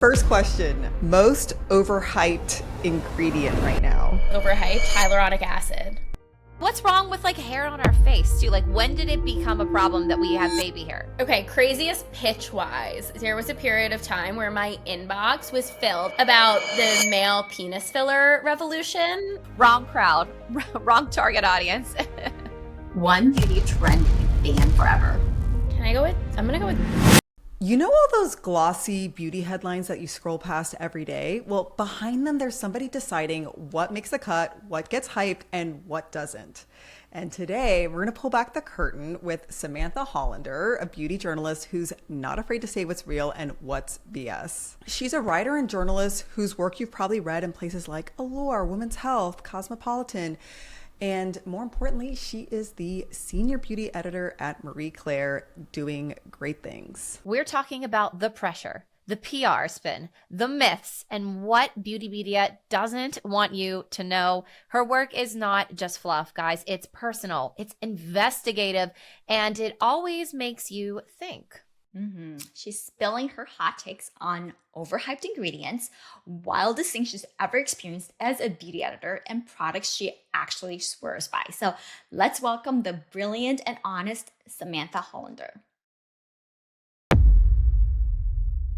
First question, most overhyped ingredient right now? Overhyped, hyaluronic acid. What's wrong with like hair on our face too? Like when did it become a problem that we have baby hair? Okay, craziest pitch wise, there was a period of time where my inbox was filled about the male penis filler revolution. Wrong crowd, wrong target audience. One beauty trend banned forever. I'm gonna go with You know all those glossy beauty headlines that you scroll past every day? Well, behind them, there's somebody deciding what makes the cut, what gets hyped, and what doesn't. And today, we're going to pull back the curtain with Samantha Holender, a beauty journalist who's not afraid to say what's real and what's BS. She's a writer and journalist whose work you've probably read in places like Allure, Women's Health, Cosmopolitan, and more importantly, she is the senior beauty editor at Marie Claire, doing great things. We're talking about the pressure, the PR spin, the myths, and what beauty media doesn't want you to know. Her work is not just fluff, guys. It's personal, it's investigative, and it always makes you think. She's spilling her hot takes on overhyped ingredients, wildest things she's ever experienced as a beauty editor, and products she actually swears by. So let's welcome the brilliant and honest Samantha Holender.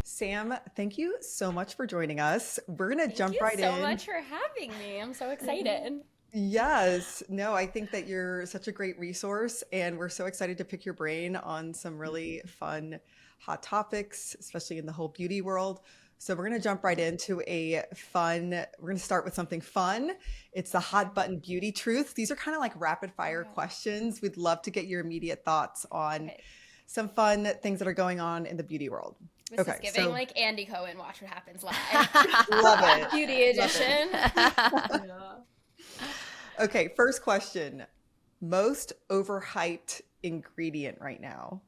Sam, thank you so much for joining us. We're going to jump right in. Thank you so much for having me. I'm so excited. Yes. No, I think that you're such a great resource, and we're so excited to pick your brain on some really fun, hot topics, especially in the whole beauty world. So we're going to jump right into we're going to start with something fun. It's the hot button beauty truth. These are kind of like rapid fire questions. We'd love to get your immediate thoughts on some fun things that are going on in the beauty world. This is giving like Andy Cohen, Watch What Happens Live. Love it. Beauty edition. Okay, first question. Most overhyped ingredient right now?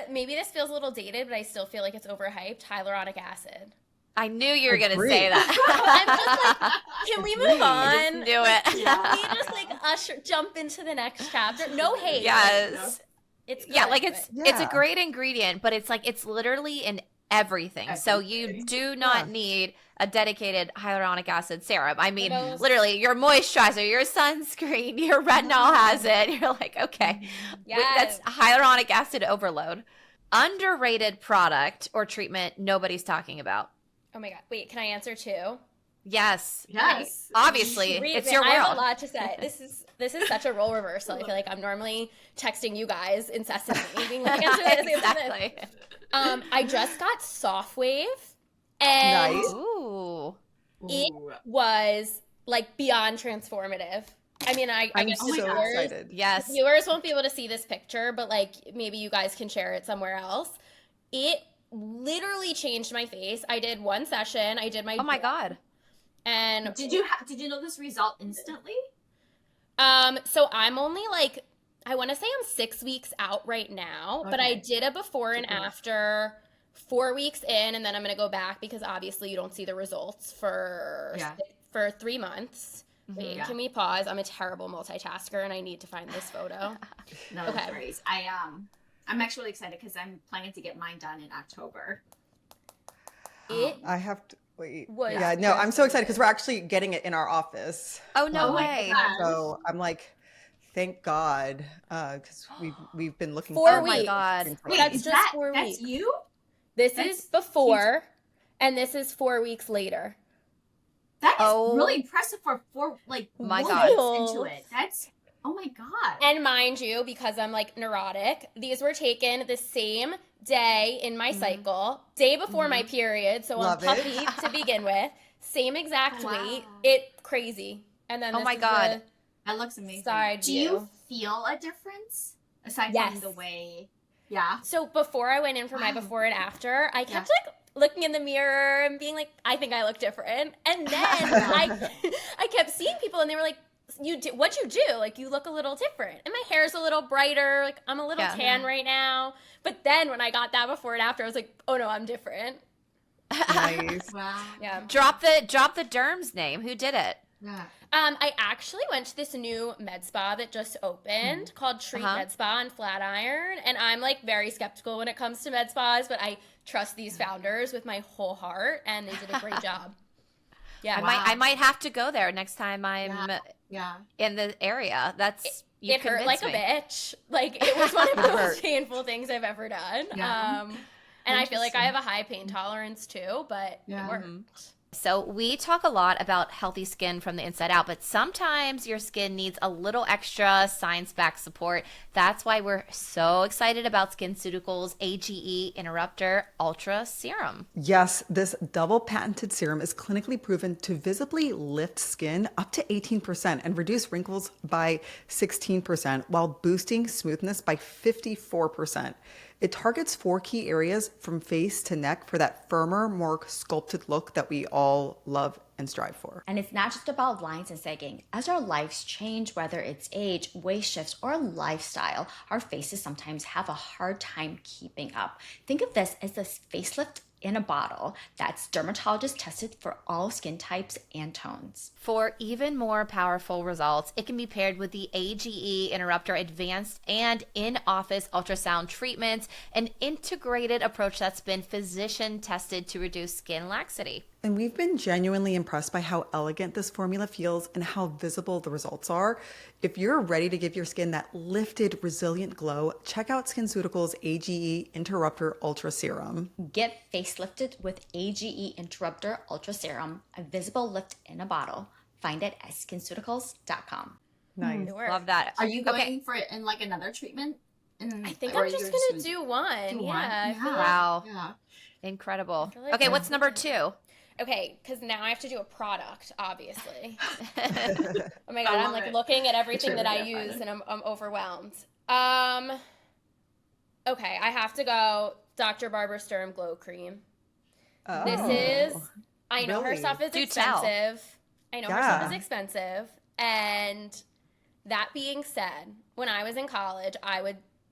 Maybe this feels a little dated, but I still feel like it's overhyped. Hyaluronic acid. I knew you were going to Agreed. say that. I'm just like, can we move on? Just do it. Can we just like jump into the next chapter? No hate. Yes. It's good, Yeah, like it's a Yeah. great ingredient, but it's like it's literally in everything. So you do not need a dedicated hyaluronic acid serum. I mean, literally your moisturizer, your sunscreen, your retinol has it. You're like, okay, Yes. that's hyaluronic acid overload. Underrated product or treatment nobody's talking about. Oh my God. Wait, can I answer too? Yes. Yes. Obviously, it's your I have a world. lot to say. This is such a role reversal. I feel like I'm normally texting you guys incessantly, being like, answer this, answer this. Exactly. I just got Soft Wave, and Nice. Ooh. it was like beyond transformative. I mean, I I'm guess so excited. Yes. viewers won't be able to see this picture, but like maybe you guys can share it somewhere else. It literally changed my face. I did one session. I did my Oh my God. and Did you know this result instantly? so I'm only like, I want to say I'm 6 weeks out right now, but I did a before and after 4 weeks in, and then I'm going to go back because obviously you don't see the results for 3 months. Wait, can we pause? I'm a terrible multitasker and I need to find this photo. No, Okay. worries. I'm actually really excited because I'm planning to get mine done in October. It I have to wait. Was Yeah, no, I'm so excited because we're actually getting it in our office. Oh, no Oh my way. God. So I'm like, thank God, because we've been looking. 4 for weeks. Oh my God. Wait, That's is just that 4 that's weeks. you? This That's- is before, and this is 4 weeks later. That is Oh. really impressive for My months God. into it. That's oh my God. And mind you, because I'm like neurotic, these were taken the same day in my cycle, day before my period. So Love I'm it. puffy to begin with. Same exact Wow. weight. It crazy. And then Oh this my is God. That looks amazing. Side Do view. you feel a difference aside Yes. from the way? Yeah. So before I went in for my Wow. before and after, I kept like looking in the mirror and being like, I think I look different. And then I kept seeing people and they were like, what'd you do? Like, you look a little different. And my hair's a little brighter. Like, I'm a little Yeah. tan right now. But then when I got that before and after, I was like, oh no, I'm different. Nice. Wow. Yeah. Drop the derm's name. Who did it? Yeah. I actually went to this new med spa that just opened called Treat Med Spa in Flatiron, and I'm like very skeptical when it comes to med spas, but I trust these founders with my whole heart, and they did a great job. Yeah. I might have to go there next time I'm in the area. It hurt like a bitch. Like, it was one of the most painful things I've ever done. Yeah. And I feel like I have a high pain tolerance too, but it worked. So we talk a lot about healthy skin from the inside out, but sometimes your skin needs a little extra science-backed support. That's why we're so excited about SkinCeuticals A.G.E. Interrupter Ultra Serum. Yes, this double patented serum is clinically proven to visibly lift skin up to 18% and reduce wrinkles by 16% while boosting smoothness by 54%. It targets 4 key areas from face to neck for that firmer, more sculpted look that we all love and strive for. And it's not just about lines and sagging. As our lives change, whether it's age, waist shifts, or lifestyle, our faces sometimes have a hard time keeping up. Think of this as a facelift in a bottle that's dermatologist tested for all skin types and tones. For even more powerful results, it can be paired with the A.G.E. Interrupter Advanced and in-office ultrasound treatments, an integrated approach that's been physician tested to reduce skin laxity. And we've been genuinely impressed by how elegant this formula feels and how visible the results are. If you're ready to give your skin that lifted, resilient glow, check out SkinCeuticals A.G.E. Interrupter Ultra Serum. Get facelifted with A.G.E. Interrupter Ultra Serum, a visible lift in a bottle. Find it at skinceuticals.com. Nice. Love that. Are you going for it in like another treatment? I think I'm just going to do one. Yeah. Wow. Yeah. Incredible. like Okay, what's number 2? Okay, because now I have to do a product, obviously. Oh my God, I'm like looking at everything that I use and I'm overwhelmed. Okay, I have to go Dr. Barbara Sturm Glow Cream. Oh, This is, I know her really? stuff is Do tell. expensive. I know her stuff is expensive. And that being said, when I was in college,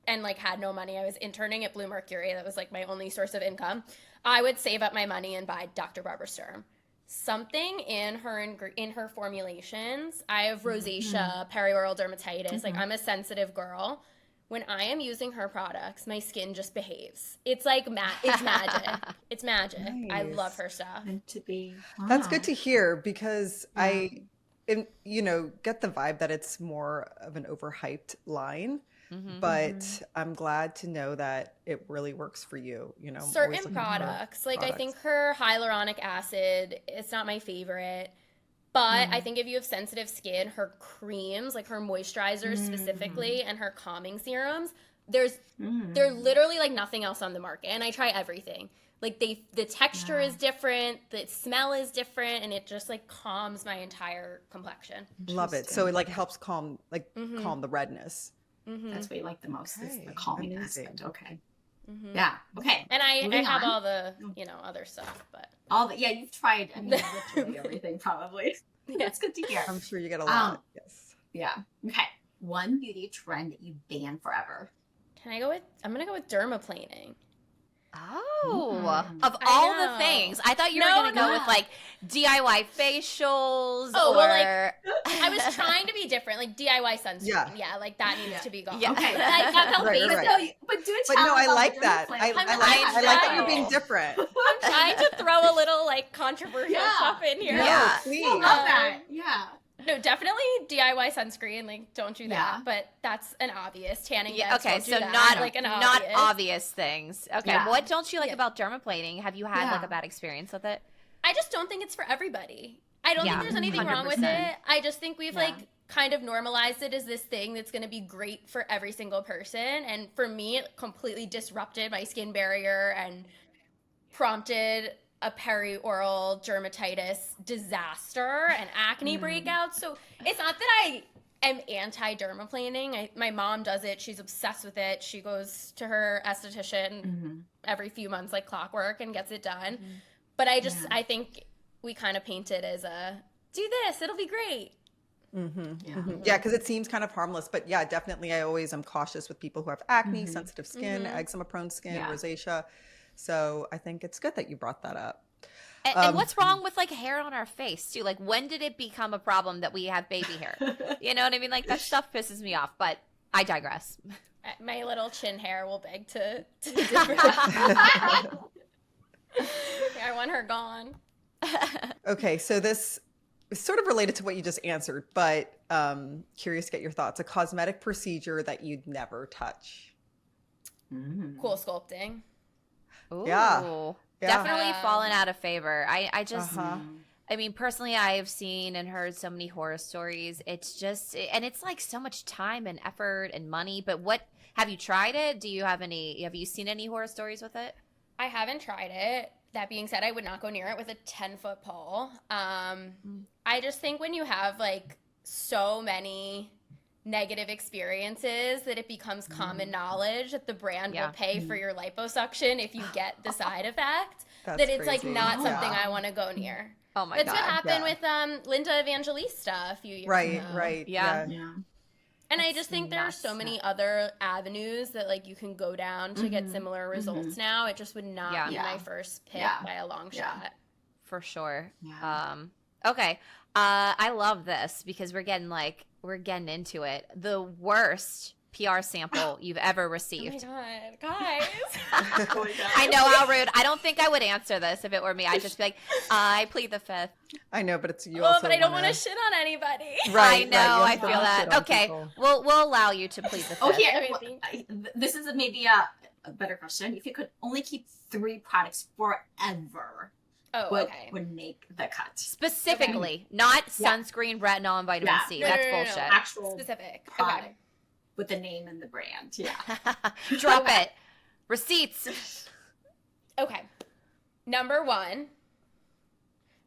and like had no money. I was interning at Blue Mercury. That was like my only source of income. I would save up my money and buy Dr. Barbara Sturm. Something in her formulations. I have rosacea, perioral dermatitis. Like, I'm a sensitive girl. When I am using her products, my skin just behaves. It's like it's magic. It's magic. Nice. I love her stuff. Meant to be. That's good to hear because I get the vibe that it's more of an overhyped line. But I'm glad to know that it really works for you. You know, certain products. Like, I think her hyaluronic acid, it's not my favorite. But I think if you have sensitive skin, her creams, like her moisturizers specifically, and her calming serums, they're literally like nothing else on the market. And I try everything. Like, the texture is different, the smell is different, and it just like calms my entire complexion. Love it. So it like helps calm the redness. That's what you like the most, is the Okay, calming amazing. aspect. Okay. Yeah. Okay. And I have on. all the, other stuff, but. You've tried, literally everything probably. That's good to hear. I'm sure you get a lot. Yes. Yeah. Okay. One beauty trend that you ban forever. I'm going to go with dermaplaning. Oh, of all the things, I thought you were going to go with like DIY facials. I was trying to be different, like DIY sunscreen. Yeah, like that needs to be gone. Yeah. Okay, that felt basic. Right. But do it. But no, I like that. I like that you're being different. I'm trying to throw a little like controversial stuff in here. Yeah. Please. I love that. Yeah. No, definitely DIY sunscreen. Like, don't do that. Yeah. But that's an obvious tanning. Yeah, beds, okay, don't do so that. not obvious things. Okay, Yeah. what don't you like about dermaplaning? Have you had like a bad experience with it? I just don't think it's for everybody. I don't think there's anything wrong with 100%. it. I just think we've like kind of normalized it as this thing that's going to be great for every single person. And for me, it completely disrupted my skin barrier and prompted a perioral dermatitis disaster and acne breakouts. So it's not that I am anti-dermaplaning. My mom does it. She's obsessed with it. She goes to her esthetician every few months like clockwork and gets it done. But I think we kind of paint it as do this, it'll be great. Yeah, because it seems kind of harmless, but yeah, definitely I always am cautious with people who have acne, sensitive skin, eczema prone skin, rosacea. So I think it's good that you brought that up. And what's wrong with like hair on our face too? Like, when did it become a problem that we have baby hair? You know what I mean? Like, that stuff pisses me off, but I digress. My little chin hair will beg to differ. want her gone. Okay, so this is sort of related to what you just answered, but curious to get your thoughts. A cosmetic procedure that you'd never touch. Cool sculpting. Ooh. Yeah. Definitely fallen out of favor. I just, Uh-huh. I mean, personally, I have seen and heard so many horror stories. It's just, and it's like so much time and effort and money. But what, have you tried it? Do you have you seen any horror stories with it? I haven't tried it. That being said, I would not go near it with a 10-foot pole. I just think when you have like so many negative experiences that it becomes common knowledge that the brand will pay for your liposuction if you get the side effect, That's that it's like crazy. not something I want to go near. Oh my That's God. what happened with Linda Evangelista a few years ago. Right. Yeah. And I just think there are so many other avenues that like you can go down to get similar results now. It just would not be my first pick by a long shot. For sure. Yeah. Okay. I love this because we're getting into it. The worst PR sample you've ever Oh my received. God, guys. I know how rude. I don't think I would answer this if it were me. I'd just be like, I plead the fifth. I know, but it's you Oh, also but I don't want wanna- to shit on anybody. Right, I know. right. I You feel don't that. shit on Okay. people. We'll allow you to plead the fifth. Okay, Okay, well, thank this is maybe a better question. If you could only keep 3 products forever, Oh, what okay. would make the cut? Specifically, not Yeah. sunscreen, retinol, and vitamin Yeah. C. No, That's no, no, no. bullshit. Actual Specific. product Okay. with the name and the brand. Yeah. Drop it. Receipts. Okay. Number 1,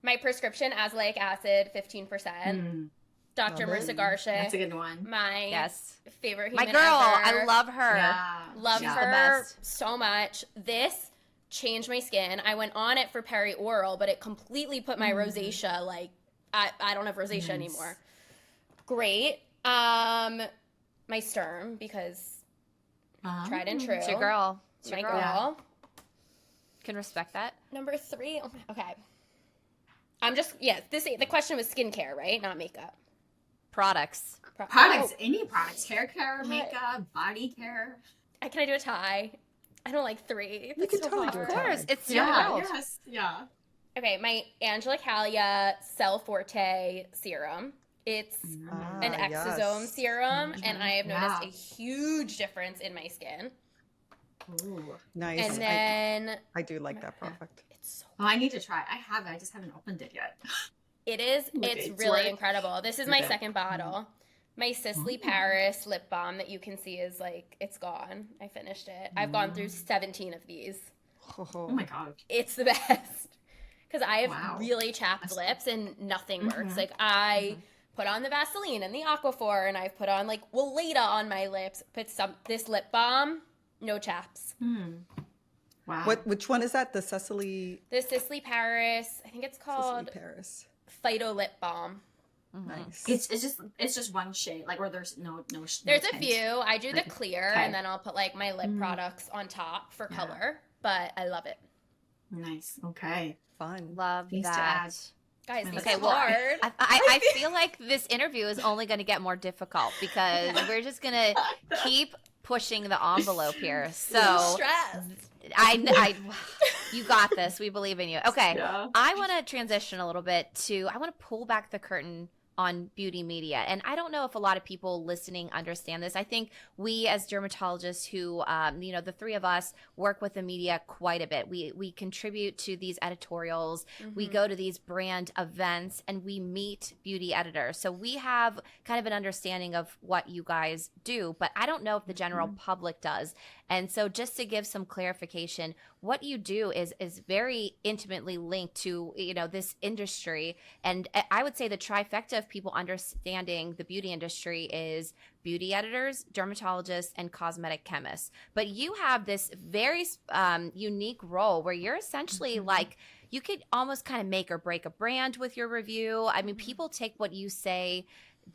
my prescription azelaic acid, 15%. Dr. Love it. Marissa Garsha, That's a good one. my Yes. favorite My human girl. ever. I love her. Yeah. Love She's the her best. so much. This changed my skin. I went on it for peri-oral, but it completely put my rosacea, like, I don't have rosacea anymore. Great. My Sturm, because tried and true. It's your girl. It's your My girl. girl. Can respect that. Number 3. Oh my, okay. I'm just, the question was skincare, right? Not makeup. Products. Products, Oh, any products, hair care, makeup, body care. can I do a tie? I don't like 3. You can That's so totally do hard. a Of course. tie. It's your world. Yes, yeah. Okay, my Angelicalia Cell Forte serum. It's an exosome yes. serum, and I have noticed Yeah. a huge difference in my skin. Ooh. Nice. And then I do like that product. it's so Oh, I need to try. I have it. I just haven't opened it yet. it is Okay, it's it's really worth- incredible. This is my Okay. second bottle. My Sisley Paris lip balm that you can see is like it's gone. I finished it. I've gone through 17 of these. Oh my god. It's the best. Because I have Wow. really chapped lips and nothing works. Like I put on the Vaseline and the Aquaphor, and I've put on like Weleda on my lips. Put this lip balm, no chaps. Wow. Which one is that? The Cecily The Sisley Paris, I think it's called Paris. Phyto Lip Balm. Nice. It's just one shade, like, or there's no. There's a tint. few. I do the clear, Okay. and then I'll put like my lip products on top for color. But I love it, Nice. Okay. Fun. Love Things to that. add. guys. This Okay, is well, hard. I feel like this interview is only going to get more difficult because we're just going to keep pushing the envelope here. So Stress. you got this. We believe in you. Okay. Yeah. I want to transition a little bit I want to pull back the curtain on beauty media. And I don't know if a lot of people listening understand this. I think we as dermatologists who, the 3 of us work with the media quite a bit. We contribute to these editorials. We go to these brand events and we meet beauty editors. So we have kind of an understanding of what you guys do, but I don't know if the general public does. And so just to give some clarification, what you do is very intimately linked to, this industry. And I would say the trifecta of people understanding the beauty industry is beauty editors, dermatologists, and cosmetic chemists. But you have this very unique role where you're essentially like, you could almost kind of make or break a brand with your review. I mean, people take what you say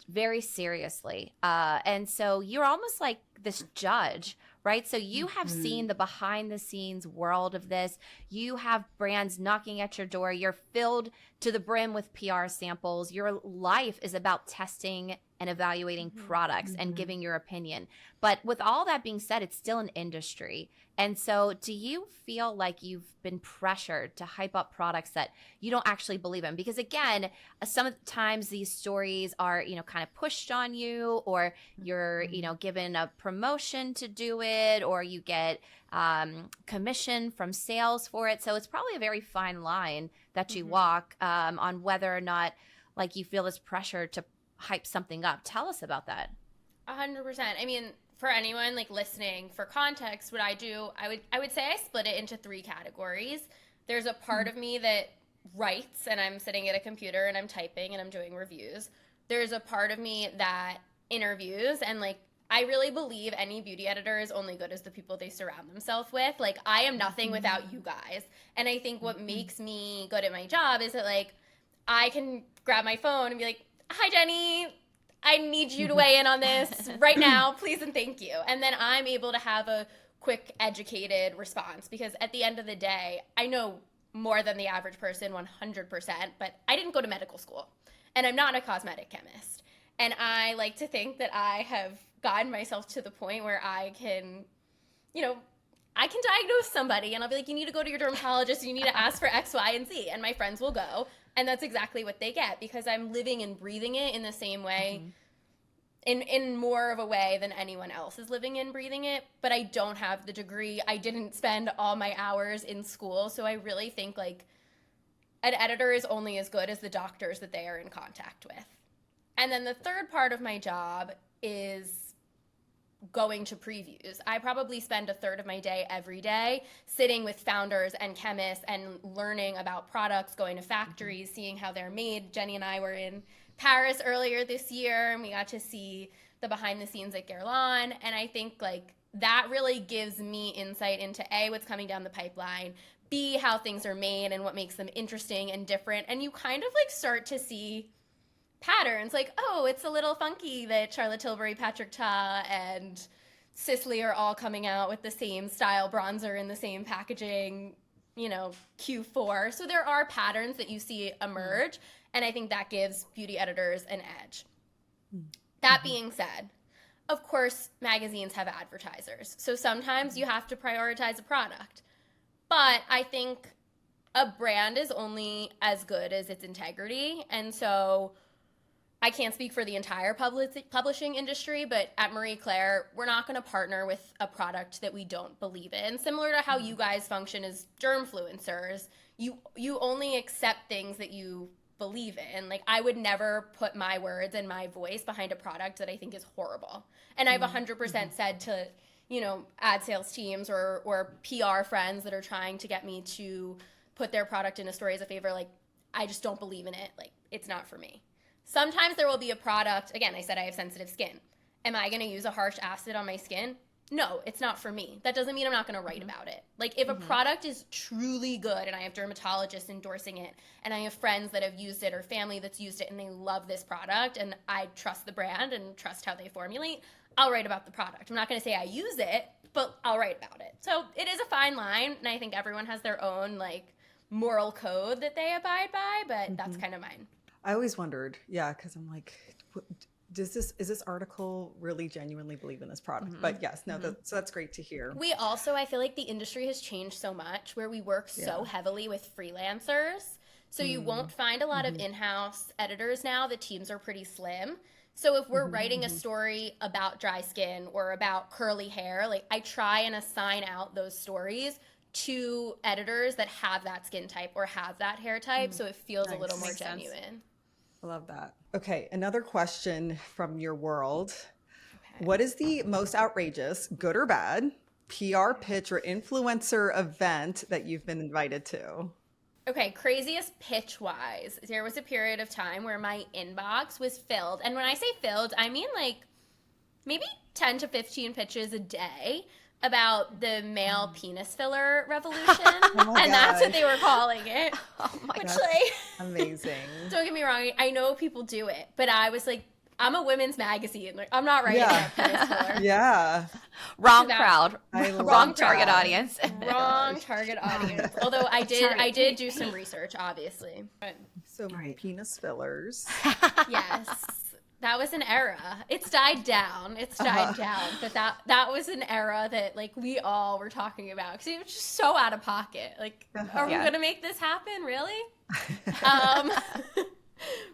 very seriously. And so you're almost like this judge, right? So you have seen the behind the scenes world of this. You have brands knocking at your door. You're filled to the brim with PR samples. Your life is about testing and evaluating products and giving your opinion. But with all that being said, it's still an industry. And so do you feel like you've been pressured to hype up products that you don't actually believe in? Because again, sometimes these stories are, kind of pushed on you, or you're, given a promotion to do it, or you get commission from sales for it. So it's probably a very fine line that you walk on whether or not like you feel this pressure to hype something up. Tell us about that. 100%. I mean, for anyone like listening, for context, what I do, I would say I split it into 3 categories. There's a part of me that writes, and I'm sitting at a computer and I'm typing and I'm doing reviews. There's a part of me that interviews, and like I really believe any beauty editor is only good as the people they surround themselves with. Like I am nothing without you guys. And I think what makes me good at my job is that like I can grab my phone and be like, "Hi Jenny, I need you to weigh in on this right now, please and thank you." And then I'm able to have a quick, educated response, because at the end of the day, I know more than the average person 100%, but I didn't go to medical school and I'm not a cosmetic chemist. And I like to think that I have gotten myself to the point where I can, I can diagnose somebody and I'll be like, you need to go to your dermatologist, you need to ask for X, Y, and Z. And my friends will go. And that's exactly what they get, because I'm living and breathing it in the same way, in more of a way than anyone else is living and breathing it. But I don't have the degree. I didn't spend all my hours in school. So I really think like an editor is only as good as the doctors that they are in contact with. And then the third part of my job is going to previews. I probably spend a third of my day every day sitting with founders and chemists and learning about products, going to factories, seeing how they're made. Jenny and I were in Paris earlier this year and we got to see the behind the scenes at Guerlain. And I think like that really gives me insight into A, what's coming down the pipeline, B, how things are made and what makes them interesting and different. And you kind of like start to see patterns, like, oh, it's a little funky that Charlotte Tilbury, Patrick Ta, and Sisley are all coming out with the same style bronzer in the same packaging, Q4. So there are patterns that you see emerge, and I think that gives beauty editors an edge. That being said, of course, magazines have advertisers. So sometimes you have to prioritize a product. But I think a brand is only as good as its integrity, and so I can't speak for the entire publishing industry, but at Marie Claire, we're not going to partner with a product that we don't believe in. Similar to how you guys function as dermfluencers, you only accept things that you believe in. Like I would never put my words and my voice behind a product that I think is horrible. And I've 100% said to, ad sales teams or PR friends that are trying to get me to put their product in a story as a favor, like I just don't believe in it. Like it's not for me. Sometimes there will be a product, again, I said I have sensitive skin. Am I going to use a harsh acid on my skin? No, it's not for me. That doesn't mean I'm not going to write about it. Like if a product is truly good and I have dermatologists endorsing it and I have friends that have used it or family that's used it and they love this product and I trust the brand and trust how they formulate, I'll write about the product. I'm not going to say I use it, but I'll write about it. So it is a fine line, and I think everyone has their own like moral code that they abide by, but that's kind of mine. I always wondered, because I'm like, is this article really genuinely believe in this product? But yes, no, so that's great to hear. We also, I feel like the industry has changed so much where we work so heavily with freelancers. So you won't find a lot of in-house editors now. The teams are pretty slim. So if we're writing a story about dry skin or about curly hair, like I try and assign out those stories to editors that have that skin type or have that hair type. So it feels a little more genuine. I love that. Okay, another question from your world. Okay. What is the most outrageous, good or bad, PR pitch or influencer event that you've been invited to? Okay, craziest pitch-wise. There was a period of time where my inbox was filled. And when I say filled, I mean like maybe 10 to 15 pitches a day about the male penis filler revolution. And that's what they were calling it. Oh my Which, God. like, amazing. Don't get me wrong, I know people do it, but I was like, I'm a women's magazine. Like, I'm not writing about penis filler. Yeah. Wrong crowd. Wrong Wrong target audience. Wrong target audience. Although I did do some research, obviously. But So penis fillers. yes. that was an era. It's died down. It's died down. But that was an era that like we all were talking about because it was just so out of pocket. Like, are we gonna make this happen? Really?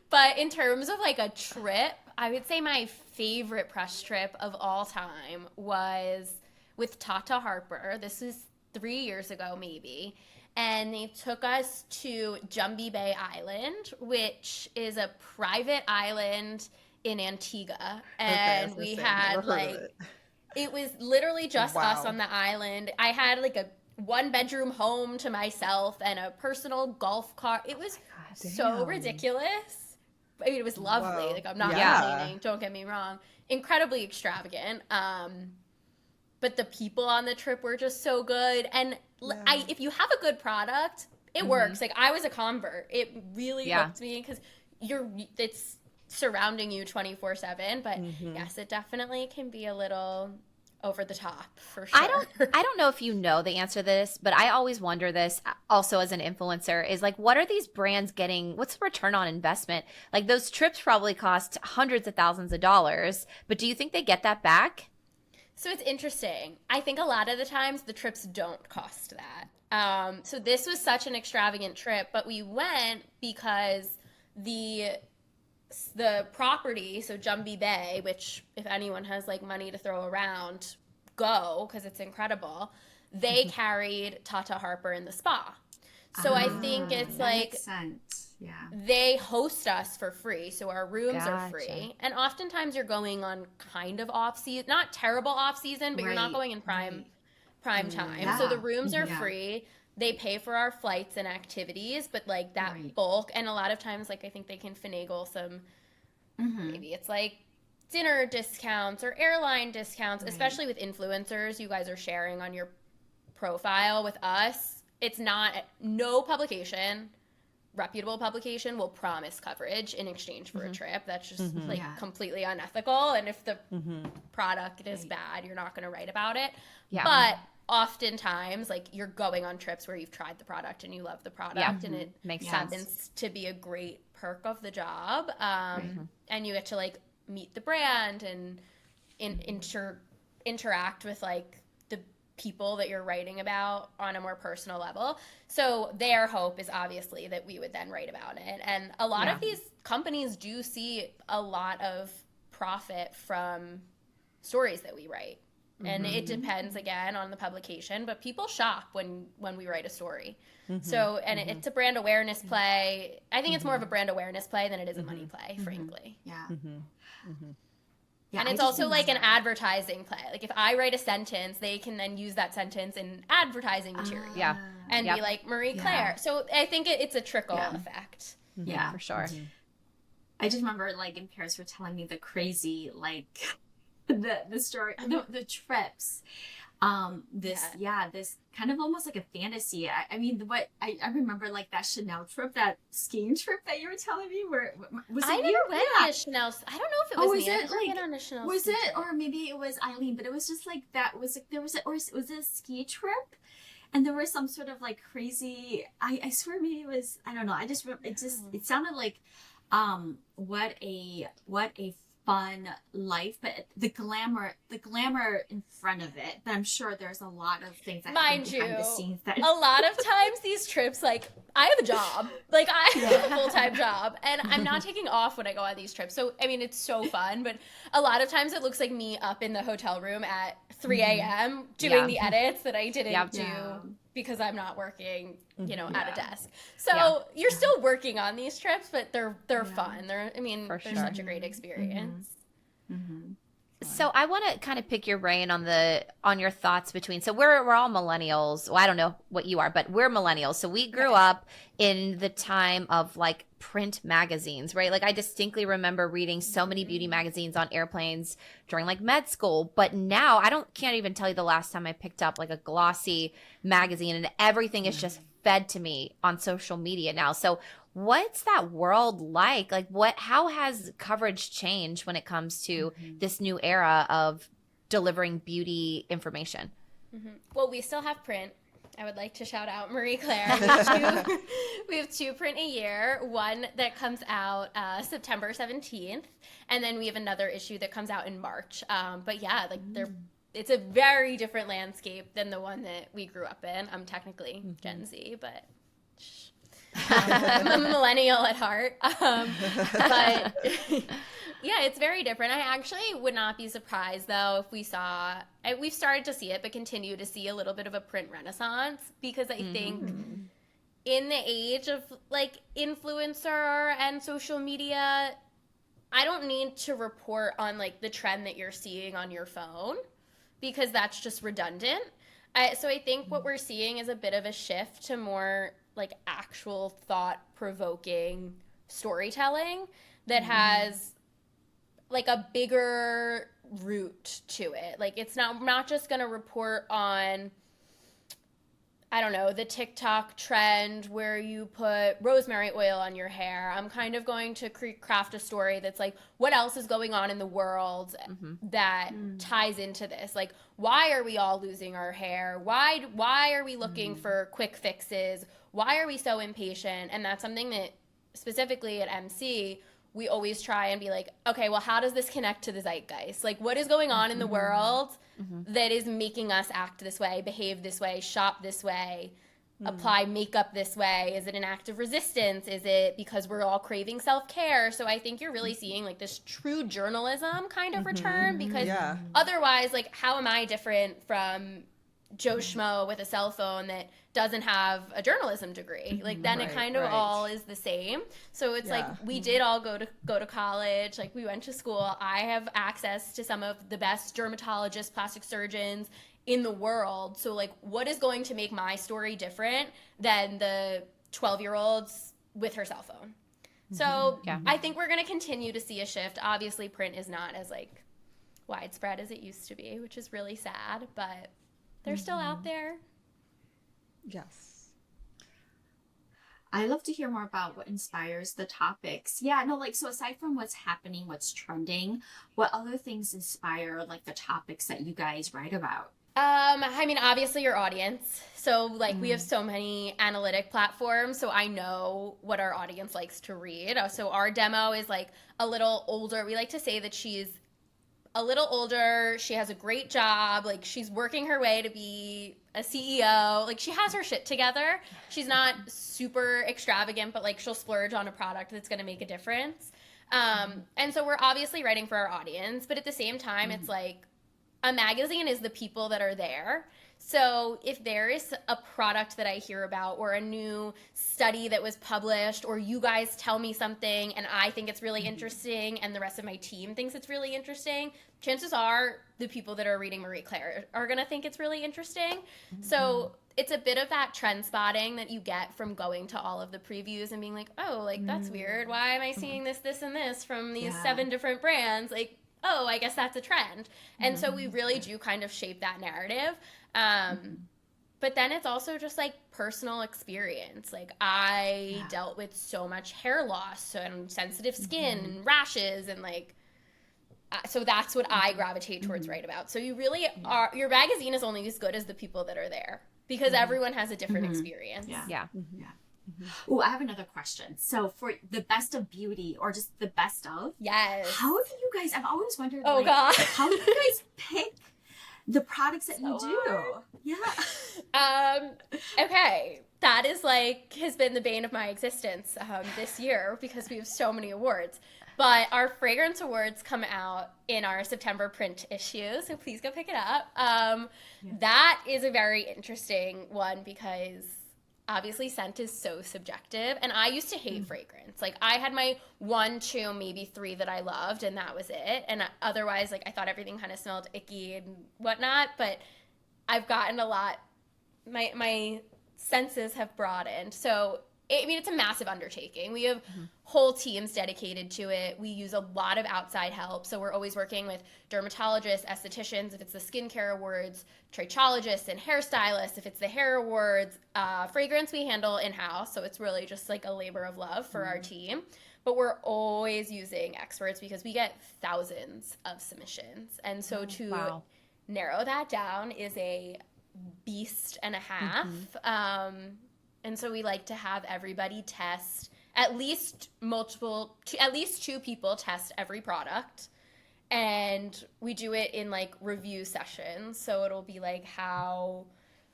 But in terms of like a trip, I would say my favorite press trip of all time was with Tata Harper. This was 3 years ago, maybe. And they took us to Jumbie Bay Island, which is a private island in Antigua. And we had like, it was literally just us on the island. I had like a 1-bedroom home to myself and a personal golf cart. It was so ridiculous. I mean, it was lovely. Like, I'm not complaining. Don't get me wrong. Incredibly extravagant. But the people on the trip were just so good. And if you have a good product, it works. Like, I was a convert. It really hooked me because it's surrounding you 24/7. But yes, it definitely can be a little over the top for sure. I don't know if you know the answer to this, but I always wonder this also as an influencer is like, what are these brands getting? What's the return on investment? Like those trips probably cost hundreds of thousands of dollars, but do you think they get that back? So it's interesting. I think a lot of the times the trips don't cost that. So this was such an extravagant trip, but we went because the property, so Jumbie Bay, which if anyone has like money to throw around, go because it's incredible. They carried Tata Harper in the spa. So I think it's like makes sense. Yeah. They host us for free, so our rooms are free. And oftentimes you're going on kind of off season, not terrible off season, but you're not going in prime time. Yeah. So the rooms are free. They pay for our flights and activities, but like that bulk, and a lot of times like I think they can finagle some maybe it's like dinner discounts or airline discounts, especially with influencers. You guys are sharing on your profile. With us, it's not, no publication, reputable publication will promise coverage in exchange for a trip. That's just like completely unethical. And if the product is bad, you're not going to write about it. But oftentimes, like, you're going on trips where you've tried the product and you love the product, and it happens to be a great perk of the job. And you get to like meet the brand and interact with like the people that you're writing about on a more personal level. So their hope is obviously that we would then write about it. And a lot of these companies do see a lot of profit from stories that we write. And it depends again on the publication, but people shop when we write a story. So, and it's a brand awareness play. I think it's more of a brand awareness play than it is a money play, frankly. Yeah. And it's also like an advertising play. Like if I write a sentence, they can then use that sentence in advertising material. And be like Marie Claire. So I think it's a trickle effect. Yeah, for sure. I just remember like in Paris were telling me the crazy like the story, the trips. This kind of almost like a fantasy. I mean, what I remember like that Chanel trip, that skiing trip that you were telling me. Where was it? I never went on a Chanel. I don't know if it was me. I never went on a Chanel. Was it, or maybe it was Eileen? But it was just like that. Was like, there was, or was it a ski trip? And there was some sort of like crazy. I swear maybe it was. I don't know. It sounded like, what a fun life, but the glamour in front of it. But I'm sure there's a lot of things that happen behind the scenes. That a lot of times these trips, like I have a job, like I have a full-time job, and I'm not taking off when I go on these trips. So I mean, it's so fun, but a lot of times it looks like me up in the hotel room at 3 a.m. doing the edits that I didn't do because I'm not working, at a desk. So you're still working on these trips, but they're fun. They're such a great experience. So I want to kind of pick your brain on your thoughts between. So we're all millennials. Well, I don't know what you are, but we're millennials. So we grew up in the time of like print magazines, right? Like I distinctly remember reading so many beauty magazines on airplanes during like med school. But now can't even tell you the last time I picked up like a Glossy magazine, and everything is just fed to me on social media now. So what's that world like? Like how has coverage changed when it comes to this new era of delivering beauty information? Well, we still have print. I would like to shout out Marie Claire. We have two print a year, one that comes out September 17th, and then we have another issue that comes out in March. But yeah, like it's a very different landscape than the one that we grew up in. I'm technically Gen Z, but I'm a millennial at heart. But yeah, it's very different. I actually would not be surprised, though, if we've started to see it, but continue to see a little bit of a print renaissance, because I think in the age of like influencer and social media, I don't need to report on like the trend that you're seeing on your phone, because that's just redundant. So I think what we're seeing is a bit of a shift to more like actual thought-provoking storytelling that has like a bigger root to it. Like it's not just going to report on, I don't know, the TikTok trend where you put rosemary oil on your hair. I'm kind of going to craft a story that's like, what else is going on in the world that ties into this? Like, why are we all losing our hair? Why are we looking for quick fixes? Why are we so impatient? And that's something that specifically at MC, we always try and be like, okay, well, how does this connect to the zeitgeist? Like, what is going on in the world that is making us act this way, behave this way, shop this way, apply makeup this way? Is it an act of resistance? Is it because we're all craving self-care? So I think you're really seeing like this true journalism kind of return, because otherwise, like, how am I different from Joe Schmo with a cell phone that doesn't have a journalism degree? Like, then it kind of all is the same. So it's like, we did all go to college, like we went to school. I have access to some of the best dermatologists, plastic surgeons in the world. So like, what is going to make my story different than the 12-year-olds with her cell phone? So I think we're going to continue to see a shift. Obviously print is not as like widespread as it used to be, which is really sad, but they're still out there. Yes. I love to hear more about what inspires the topics. Yeah, no, like, so aside from what's happening, what's trending, what other things inspire like the topics that you guys write about? I mean, obviously your audience. So like we have so many analytic platforms, so I know what our audience likes to read. So our demo is like a little older. We like to say that she's a little older. She has a great job. Like, she's working her way to be a CEO. Like, she has her shit together. She's not super extravagant, but like she'll splurge on a product that's going to make a difference. And so we're obviously writing for our audience, but at the same time, it's like a magazine is the people that are there. So if there is a product that I hear about, or a new study that was published, or you guys tell me something and I think it's really interesting and the rest of my team thinks it's really interesting, chances are the people that are reading Marie Claire are going to think it's really interesting. So it's a bit of that trend spotting that you get from going to all of the previews and being like, oh, like, that's weird. Why am I seeing this, this, and this from these 7 different brands? Like, oh, I guess that's a trend. And so we really do kind of shape that narrative. But then it's also just like personal experience. Like, I dealt with so much hair loss and sensitive skin and rashes, and like, so that's what I gravitate towards write about. So you really are, your magazine is only as good as the people that are there, because everyone has a different experience. Oh, I have another question. So for the best of beauty, or just the best of, how do you guys, I've always wondered, how do you guys pick the products that you do? Okay, that is like, has been the bane of my existence this year, because we have so many awards. But our fragrance awards come out in our September print issue, so please go pick it up. That is a very interesting one, because obviously scent is so subjective, and I used to hate fragrance. Like, I had my 1, 2, maybe 3 that I loved, and that was it. And otherwise, like, I thought everything kind of smelled icky and whatnot. But I've gotten a lot, my senses have broadened. So I mean, it's a massive undertaking. We have whole teams dedicated to it. We use a lot of outside help. So we're always working with dermatologists, estheticians, if it's the skincare awards, trichologists and hairstylists, if it's the hair awards. Fragrance we handle in-house, so it's really just like a labor of love for our team. But we're always using experts, because we get thousands of submissions. And so to narrow that down is a beast and a half. And so we like to have everybody test at least two people test every product. And we do it in like review sessions. So it'll be like how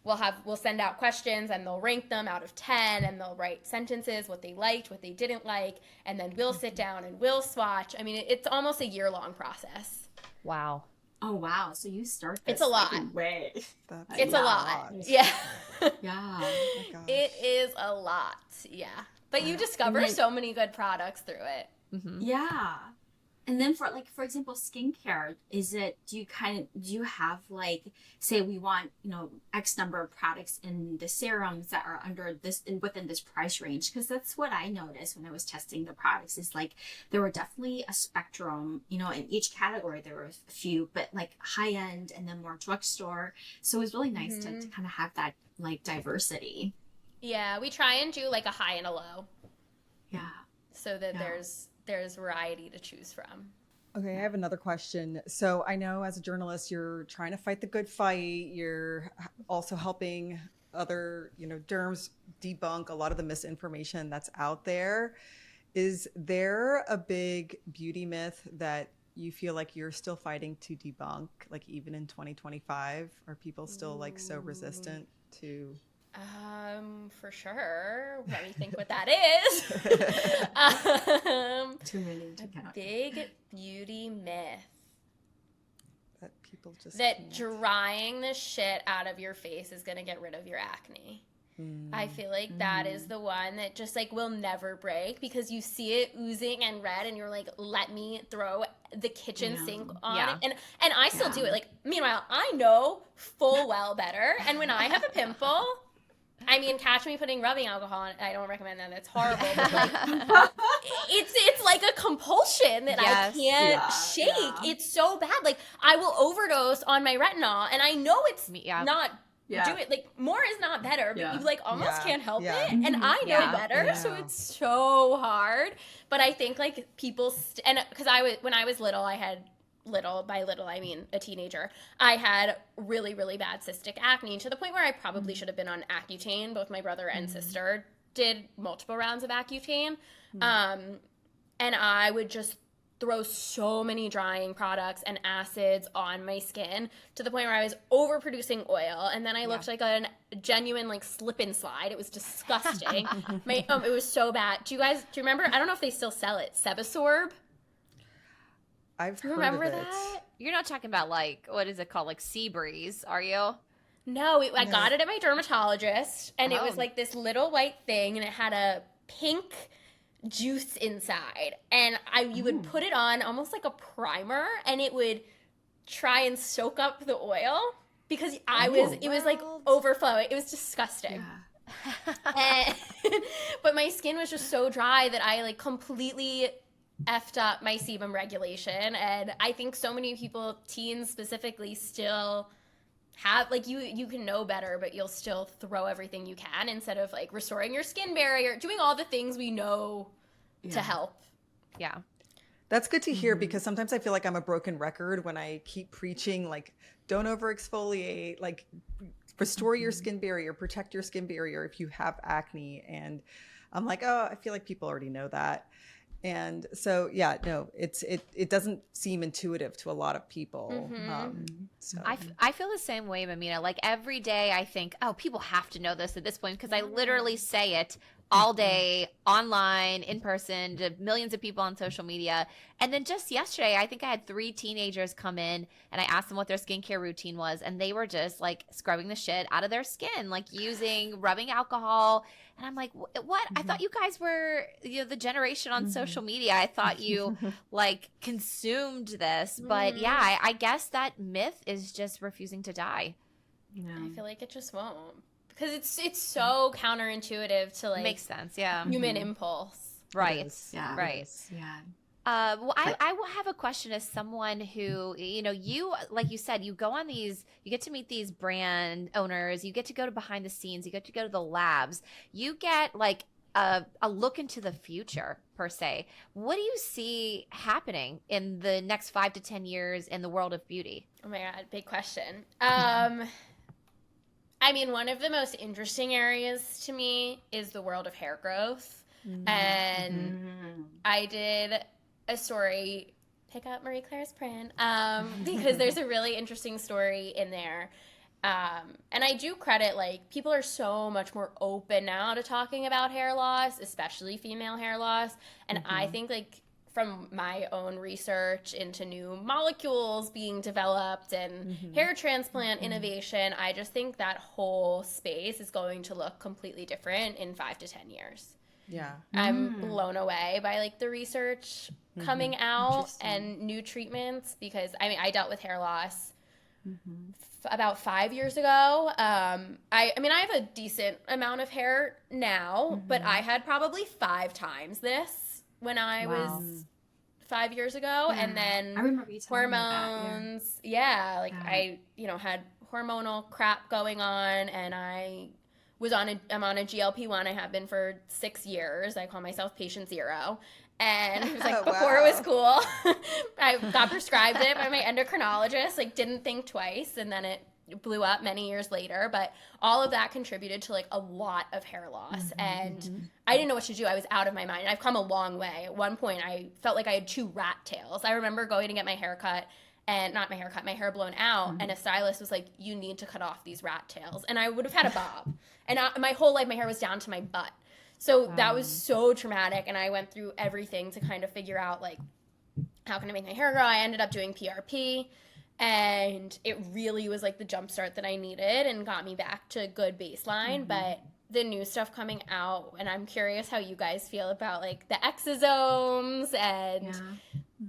we'll send out questions and they'll rank them out of 10 and they'll write sentences, what they liked, what they didn't like. And then we'll sit down and we'll swatch. I mean, it's almost a year-long process. Wow. Oh wow! So you start this It's a lot. like, way. It's a lot. Yeah. Yeah. Oh my gosh. It is a lot. Yeah. But you discover And then- so many good products through it. Yeah. And then for example, skincare, do you have like, say we want, X number of products in the serums that are under this within this price range? Because that's what I noticed when I was testing the products, is like there were definitely a spectrum, in each category there were a few, but like high end and then more drugstore. So it was really nice to kind of have that like diversity. Yeah, we try and do like a high and a low Yeah. so that Yeah. there's variety to choose from. Okay, I have another question. So I know as a journalist, you're trying to fight the good fight. You're also helping other, derms debunk a lot of the misinformation that's out there. Is there a big beauty myth that you feel like you're still fighting to debunk, like even in 2025? Are people still like so resistant to? For sure. Let me think what that is. Too many to count. Big beauty myth. That people just That can't? drying the shit out of your face is going to get rid of your acne. I feel like that is the one that just like will never break, because you see it oozing and red and you're like, let me throw the kitchen sink on it. And I still do it. Like, meanwhile, I know full well better. And when I have a pimple, I mean, catch me putting rubbing alcohol on it. I don't recommend that. That's horrible. But like, it's like a compulsion that I can't shake. Yeah. It's so bad. Like, I will overdose on my retinol, and I know it's not do it. Like, more is not better, but you like almost can't help it. And I know better, so it's so hard. But I think like people, and because when I was little, I had by little I mean a teenager, I had really, really bad cystic acne, to the point where I probably should have been on Accutane. Both my brother and sister did multiple rounds of Accutane. And I would just throw so many drying products and acids on my skin, to the point where I was overproducing oil, and then I looked like a genuine like slip and slide. It was disgusting. It was so bad. Do you remember? I don't know if they still sell it. Sebasorb. I've heard Remember of it. that? You're not talking about like, what is it called? Like Sea Breeze, are you? No, I got it at my dermatologist, and it was like this little white thing, and it had a pink juice inside, and you would put it on almost like a primer, and it would try and soak up the oil, because it was like overflowing. It was disgusting. And, but my skin was just so dry that I like completely effed up my sebum regulation. And I think so many people, teens specifically, still have like, you can know better, but you'll still throw everything you can instead of like restoring your skin barrier, doing all the things we know to help. Yeah. That's good to hear, because sometimes I feel like I'm a broken record when I keep preaching like, don't over exfoliate, like restore your skin barrier, protect your skin barrier if you have acne. And I'm like, oh, I feel like people already know that. And so, yeah, no, it doesn't seem intuitive to a lot of people. So. I feel the same way, Mamina. Like every day I think, oh, people have to know this at this point, because I literally say it all day, online, in person, to millions of people on social media. And then just yesterday, I think I had 3 teenagers come in, and I asked them what their skincare routine was, and they were just like scrubbing the shit out of their skin, like using rubbing alcohol. And I'm like, what? I thought you guys were, the generation on social media. I thought you like consumed this. But yeah, I guess that myth is just refusing to die. I feel like it just won't. Because it's so counterintuitive to like Makes sense, yeah. human impulse. Right. Yeah. Right. Yeah. Well, I will have a question as someone who, you, like you said, you go on these, you get to meet these brand owners, you get to go to behind the scenes, you get to go to the labs, you get like a look into the future per se. What do you see happening in the next 5 to 10 years in the world of beauty? Oh my God, big question. I mean, one of the most interesting areas to me is the world of hair growth. Mm-hmm. And I did a story, pick up Marie Claire's print, because there's a really interesting story in there. And I do credit, like, people are so much more open now to talking about hair loss, especially female hair loss. And I think, like, from my own research into new molecules being developed and hair transplant innovation, I just think that whole space is going to look completely different in 5 to 10 years. Yeah. I'm blown away by, like, the research coming out and new treatments, because I mean, I dealt with hair loss about 5 years ago. I mean, I have a decent amount of hair now, but I had probably 5 times this when I was 5 years ago. And then I remember you telling me that, hormones. I, had hormonal crap going on, and I'm on a GLP-1. I have been for 6 years. I call myself patient 0. And it was like, before it was cool, I got prescribed it by my endocrinologist, like, didn't think twice. And then it blew up many years later. But all of that contributed to, like, a lot of hair loss. And I didn't know what to do. I was out of my mind. I've come a long way. At one point, I felt like I had 2 rat tails. I remember going to get my hair cut, and not my haircut, my hair blown out. And a stylist was like, you need to cut off these rat tails. And I would have had a bob. And my whole life, my hair was down to my butt. So that was so traumatic, and I went through everything to kind of figure out, like, how can I make my hair grow? I ended up doing PRP, and it really was, like, the jump start that I needed and got me back to a good baseline. But the new stuff coming out, and I'm curious how you guys feel about, like, the exosomes and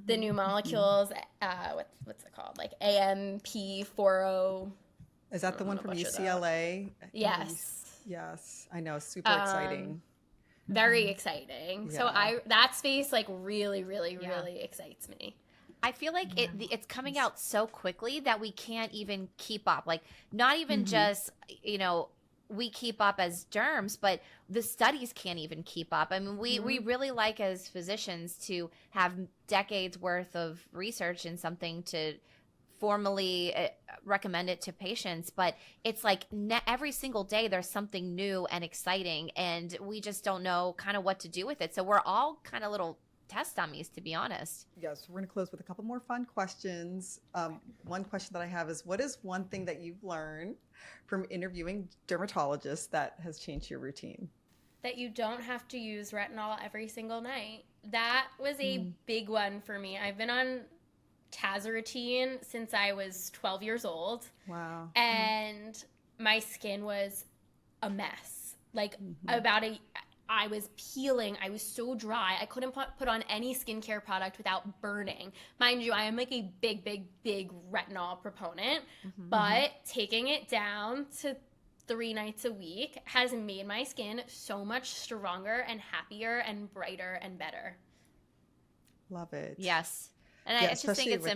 the new molecules, what's it called? Like AMP40. Is that the one from UCLA? Yes. Yes, I know. Super exciting. Very exciting. So that space, like, really, really, really excites me. I feel like it's coming out so quickly that we can't even keep up. Like, not even just, we keep up as derms, but the studies can't even keep up. I mean, we really like, as physicians, to have decades worth of research in something to formally recommend it to patients, but it's like every single day there's something new and exciting, and we just don't know kind of what to do with it. So we're all kind of little test dummies, to be honest. Yes, we're going to close with a couple more fun questions. One question that I have is, what is one thing that you've learned from interviewing dermatologists that has changed your routine? That you don't have to use retinol every single night. That was a big one for me. I've been on tazarotene since I was 12 years old. Wow. And my skin was a mess. Like, I was peeling. I was so dry. I couldn't put on any skincare product without burning. Mind you, I am, like, a big, big, big retinol proponent, but taking it down to 3 nights a week has made my skin so much stronger and happier and brighter and better. Love it. Yes. And I just think it's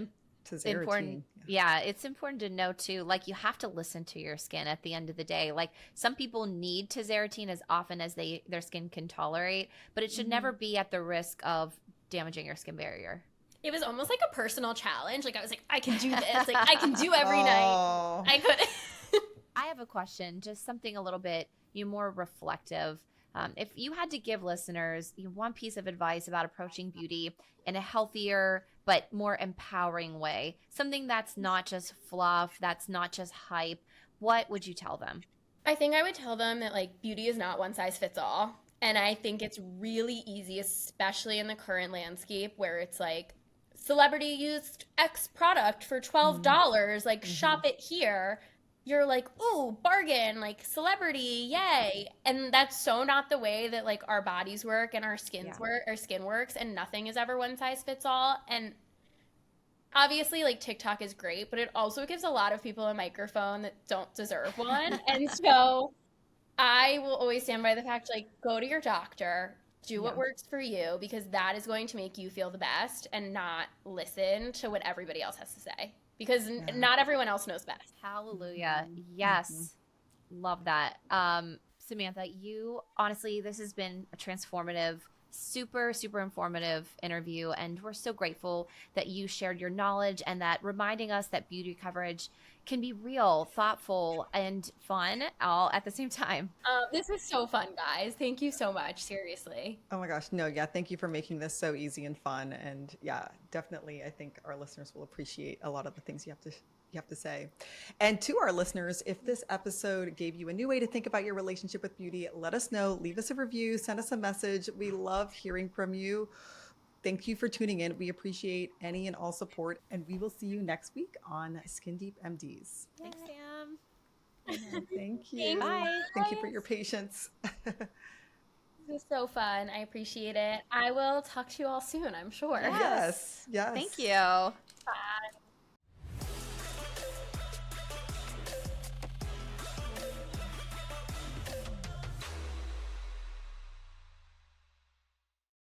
important. Yeah, it's important to know too, like, you have to listen to your skin at the end of the day. Like, some people need tazarotene as often as their skin can tolerate, but it should never be at the risk of damaging your skin barrier. It was almost like a personal challenge. Like, I was like, I can do this. Like, I can do every night. I could. I have a question, just something a little bit more reflective. If you had to give listeners one piece of advice about approaching beauty in a healthier but more empowering way, something that's not just fluff, that's not just hype, what would you tell them? I think I would tell them that, like, beauty is not one size fits all. And I think it's really easy, especially in the current landscape where it's like, celebrity used X product for $12, like, shop it here. You're like, ooh, bargain, like, celebrity, yay. And that's so not the way that, like, our bodies work and our skin works, and nothing is ever one size fits all. And obviously, like, TikTok is great, but it also gives a lot of people a microphone that don't deserve one. And so I will always stand by the fact, like, go to your doctor, do what works for you, because that is going to make you feel the best, and not listen to what everybody else has to say. Because not everyone else knows best. Hallelujah. Yes. Love that. Samantha, honestly, this has been a transformative, super, super informative interview. And we're so grateful that you shared your knowledge, and that reminding us that beauty coverage can be real, thoughtful, and fun all at the same time. This is so fun, guys. Thank you so much. Seriously. Oh my gosh. No, yeah. Thank you for making this so easy and fun. And yeah, definitely, I think our listeners will appreciate a lot of the things you have to say. And to our listeners, if this episode gave you a new way to think about your relationship with beauty, let us know. Leave us a review, send us a message. We love hearing from you. Thank you for tuning in. We appreciate any and all support, and we will see you next week on Skin Deep MDs. Thanks, Sam. Thank you. Bye. Thank you for your patience. This is so fun. I appreciate it. I will talk to you all soon, I'm sure. Yes. Yes. Thank you.